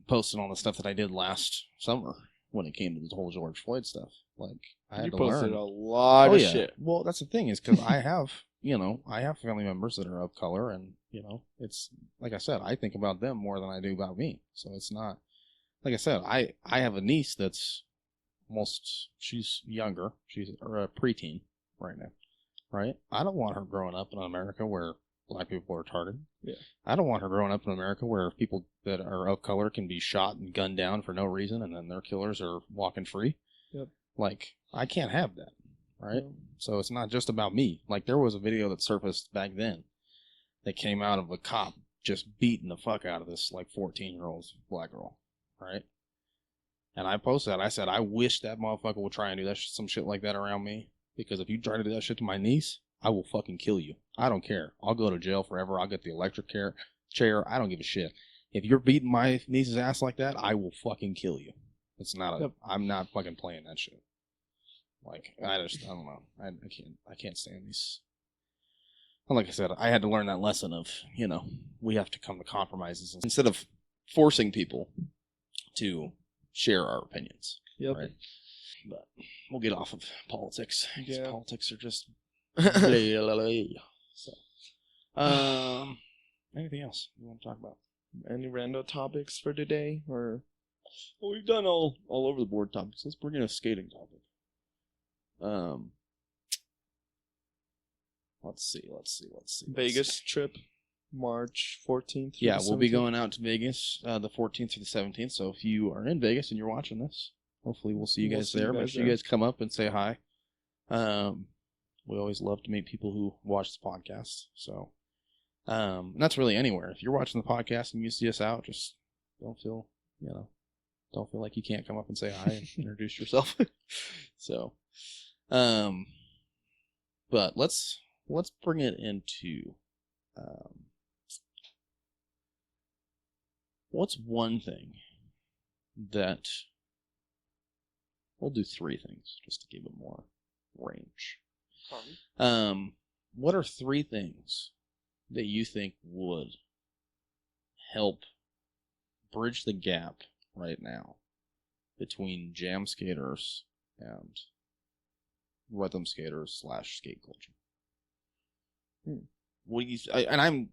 posting all the stuff that I did last summer when it came to the whole George Floyd stuff. I had to learn. You posted a lot of shit. Well, that's the thing, is because I have, I have family members that are of color, and, it's, like I said, I think about them more than I do about me. So it's not, like I said, I have a niece that's she's younger. She's a preteen right now, right? I don't want her growing up in America where black people are retarded. Yeah. I don't want her growing up in America where people that are of color can be shot and gunned down for no reason, and then their killers are walking free. Yep. Like, I can't have that, right? No. So it's not just about me. Like, there was a video that surfaced back then that came out of a cop just beating the fuck out of this, like, 14-year-old black girl, right? And I posted that. I said, I wish that motherfucker would try and do that some shit like that around me. Because if you try to do that shit to my niece, I will fucking kill you. I don't care. I'll go to jail forever. I'll get the electric chair. I don't give a shit. If you're beating my niece's ass like that, I will fucking kill you. It's not a... I'm not fucking playing that shit. Like, I don't know. I can't stand these. Well, like I said, I had to learn that lesson of, you know, we have to come to compromises instead of forcing people to share our opinions. Yep. Right? But we'll get off of politics. Yeah. Politics are just... So, anything else you want to talk about? Any random topics for today? Or Well, we've done all over the board topics. Let's bring in a skating topic. Let's see. Vegas trip, March 14th. Yeah, we'll be going out to Vegas the 14th through the 17th. So if you are in Vegas and you're watching this, hopefully we'll see you guys there. Make sure you guys come up and say hi. We always love to meet people who watch the podcast. So, and that's really anywhere. If you're watching the podcast and you see us out, just don't feel like you can't come up and say hi and introduce yourself. So, but let's bring it into, what's one thing that, we'll do three things just to give it more range. What are three things that you think would help bridge the gap right now between jam skaters and rhythm skaters / skate culture? What do you?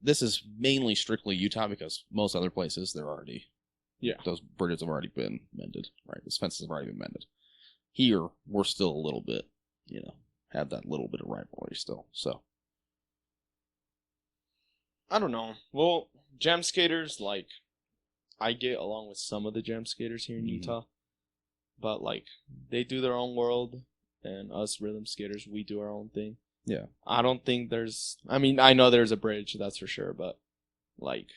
This is mainly strictly Utah because most other places they're already, those bridges have already been mended, right? Those fences have already been mended. Here we're still a little bit, have that little bit of rivalry still. So I don't know. Well, jam skaters, like, I get along with some of the jam skaters here in Utah, but like they do their own world, and us rhythm skaters, we do our own thing. Yeah. I don't think there's... I mean, I know there's a bridge, that's for sure, but, like,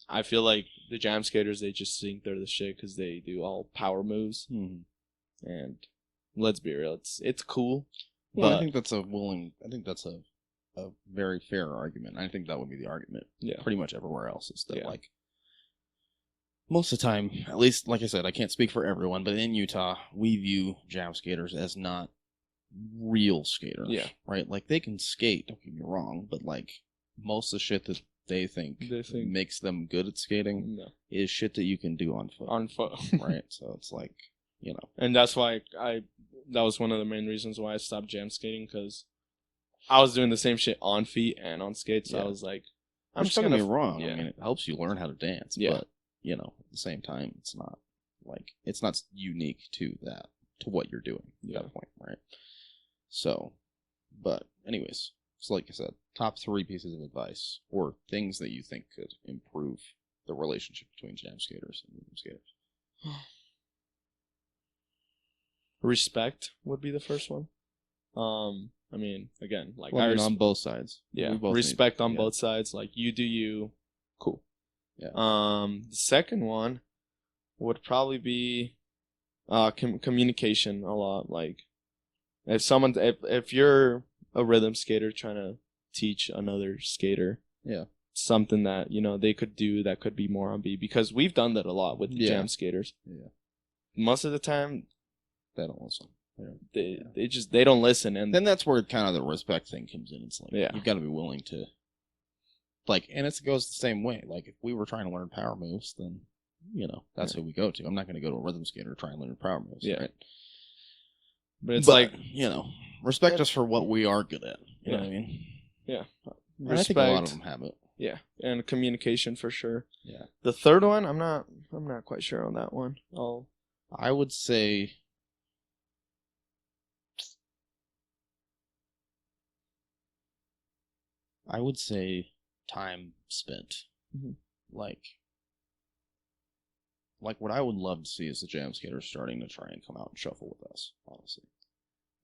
I feel like the jam skaters, they just think they're the shit because they do all power moves. And let's be real, it's cool. Well, I think that's a very fair argument. I think that would be the argument. Yeah. Pretty much everywhere else is that, like, most of the time, at least, like I said, I can't speak for everyone, but in Utah, we view jam skaters as not real skaters. Yeah. Right? Like, they can skate, don't get me wrong, but, like, most of the shit that they think makes them good at skating is shit that you can do on foot. On foot. Right? So it's like, And that's why that was one of the main reasons why I stopped jam skating, because I was doing the same shit on feet and on skates. So I was like, I'm just going to be wrong. Yeah. I mean, it helps you learn how to dance, but, at the same time, it's not unique to what you're doing at that point, right? So, but anyways, so like I said, top three pieces of advice or things that you think could improve the relationship between jam skaters and rhythm skaters. Respect would be the first one. I mean, again, like on both sides. Yeah, respect on both sides. Like, you do you, cool. Yeah. The second one would probably be communication a lot. Like, if you're a rhythm skater trying to teach another skater, something that they could do that could be more on beat, because we've done that a lot with jam skaters. Yeah. Most of the time, they don't listen. They don't listen, and then that's where kind of the respect thing comes in. It's like you've got to be willing to, like, and it goes the same way. Like, if we were trying to learn power moves, then that's who we go to. I'm not going to go to a rhythm skater to try and learn power moves. Yeah. Right? But it's like, respect us for what we are good at. You know what I mean? Yeah. And I think a lot of them have it. Yeah, and communication for sure. Yeah. The third one, I'm not quite sure on that one. I would say time spent. Mm-hmm. Like what I would love to see is the Jam Skaters starting to try and come out and shuffle with us, honestly.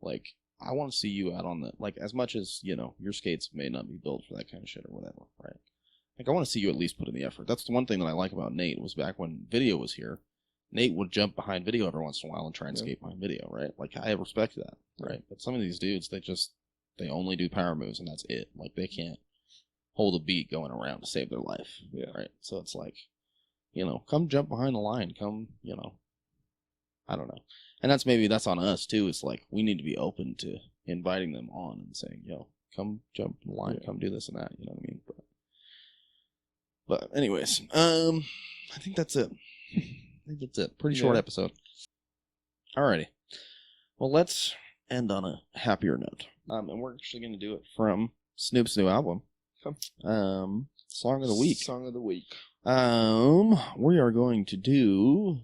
Like, I want to see you out on the, like, as much as, you know, your skates may not be built for that kind of shit or whatever, right? Like, I want to see you at least put in the effort. That's the one thing that I like about Nate, was back when video was here, Nate would jump behind video every once in a while and try and skate behind video, right? Like, I respect that, right? But some of these dudes, they only do power moves and that's it. Like, they can't hold a beat going around to save their life, right? So it's like, you know, come jump behind the line, come, you know, I don't know. And that's on us too. It's like, we need to be open to inviting them on and saying, yo, come jump in the line, come do this and that, you know what I mean? But anyways, I think that's it. Pretty short episode. Alrighty. Well, let's end on a happier note. And we're actually going to do it from Snoop's new album. Song of the Week. Song of the Week. We are going to do,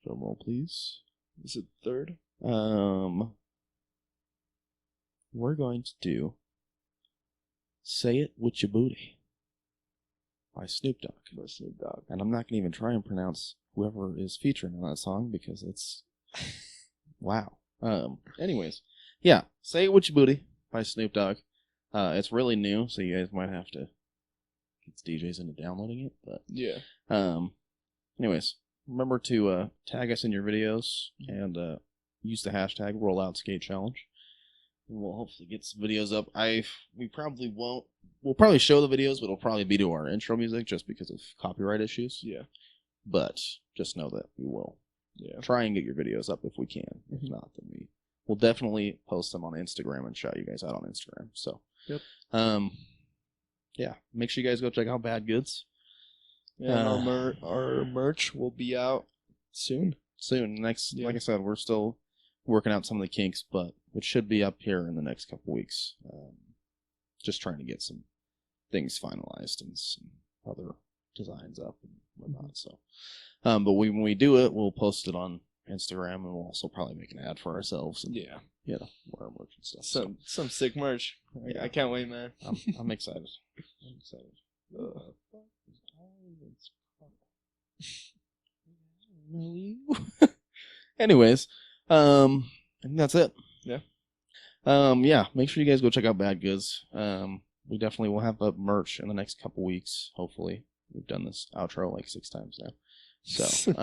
drum roll please. Is it third? We're going to do Say It Witcha Booty by Snoop Dogg. And I'm not going to even try and pronounce whoever is featuring on that song because it's wow. Anyways, yeah, Say It Witcha Booty by Snoop Dogg. It's really new, so you guys might have to get the DJs into downloading it, but yeah. Anyways, remember to tag us in your videos and use the hashtag Rollout Skate Challenge. And we'll hopefully get some videos up. We'll probably show the videos, but it'll probably be to our intro music just because of copyright issues. Yeah. But just know that we will try and get your videos up if we can. If not, then we'll definitely post them on Instagram and shout you guys out on Instagram. So, yeah, make sure you guys go check out Bad Goods. Yeah, and our merch will be out soon. Like I said, we're still working out some of the kinks, but it should be up here in the next couple weeks. Just trying to get some things finalized and some other designs up and whatnot. So, but when we do it, we'll post it on Instagram, and we'll also probably make an ad for ourselves. And, you know, wear our merch and stuff. Some sick merch. I can't wait, man. I'm excited. Anyways, I think that's it. Yeah, make sure you guys go check out Bad Goods. We definitely will have up merch in the next couple weeks, hopefully. We've done this outro like 6 times now. So,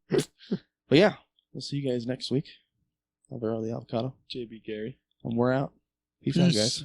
but yeah, we'll see you guys next week. Alvaro the Avocado. JB Geary. And we're out. Peace out, guys.